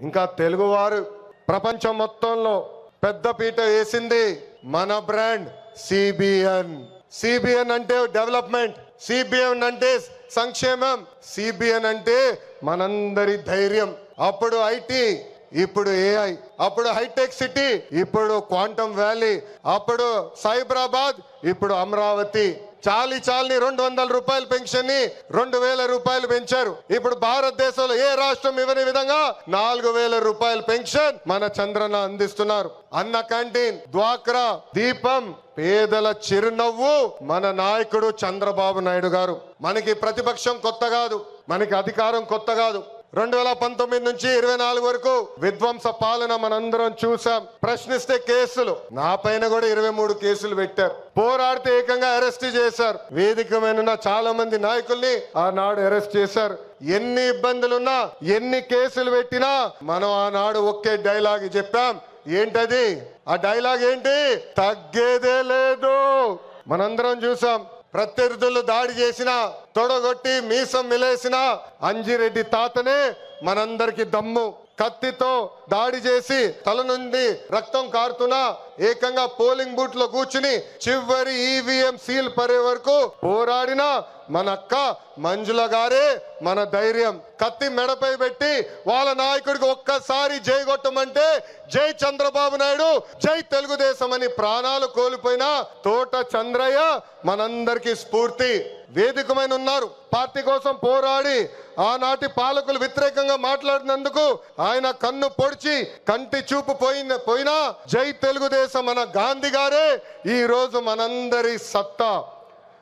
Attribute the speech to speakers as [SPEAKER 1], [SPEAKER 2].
[SPEAKER 1] ఇంకా తెలుగువారు ప్రపంచం మొత్తంలో పెద్ద పీట వేసింది మన బ్రాండ్ సిబిఎన్. సిబిఎన్ అంటే డెవలప్మెంట్, సిబిఎన్ అంటే సంక్షేమం, సిబిఎన్ అంటే మనందరి ధైర్యం. అప్పుడు ఐటీ, ఇప్పుడు ఏఐ, అప్పుడు హైటెక్ సిటీ, ఇప్పుడు క్వాంటమ్ వ్యాలీ, అప్పుడు సైబరాబాద్, ఇప్పుడు అమరావతి. చాలి 200 రూపాయల పెన్షన్ ని 2000 రూపాయలు పెంచారు. ఇప్పుడు భారతదేశంలో ఏ రాష్ట్రం ఇవ్వని విధంగా 4000 రూపాయల పెన్షన్ మన చంద్రన్న అందిస్తున్నారు. అన్న క్యాంటీన్, డ్వాక్రా, దీపం, పేదల చిరునవ్వు మన నాయకుడు చంద్రబాబు నాయుడు గారు. మనకి ప్రతిపక్షం కొత్త కాదు, మనకి అధికారం కొత్త కాదు. 2019 నుంచి 24 వరకు విధ్వంస పాలన మనందరం చూసాం. ప్రశ్నిస్తే కేసులు, నా పైన కూడా 23 కేసులు పెట్టారు. పోరాడితే ఏకంగా అరెస్ట్ చేశారు. వేదిక మీద చాలా మంది నాయకుల్ని ఆనాడు అరెస్ట్ చేశారు. ఎన్ని ఇబ్బందులున్నా, ఎన్ని కేసులు పెట్టినా మనం ఆనాడు ఒకే డైలాగ్ చెప్పాం. ఏంటది? ఆ డైలాగ్ ఏంటి? తగ్గేదే లేదు. మనందరం చూసాం. ప్రత్యర్థులు దాడి చేసినా, తొడగొట్టి మీసం మిలేసిన అంజిరెడ్డి తాతనే మనందరికి దమ్ము. కత్తితో దాడి చేసి తల నుండి రక్తం కారుతున్నా ఏకంగా పోలింగ్ బూత్ లో కూర్చుని చివరి ఈవీఎం సీల్ పడే వరకు పోరాడిన మన అక్క మంజుల గారే మన ధైర్యం. కత్తి మెడపై పెట్టి వాళ్ళ నాయకుడికి ఒక్కసారి జై కొట్టమంటే జై చంద్రబాబు నాయుడు, జై తెలుగుదేశం అని ప్రాణాలు కోల్పోయిన తోట చంద్రయ్య మనందరికీ స్ఫూర్తి. వేదికమైన ఉన్నారు. పార్టీ కోసం పోరాడి ఆనాటి పాలకులు వ్యతిరేకంగా మాట్లాడినందుకు ఆయన కన్ను పొడిచి కంటి చూపు పోయినా జై తెలుగుదేశం మన గాంధీ గారే ఈ రోజు మనందరి సత్తా.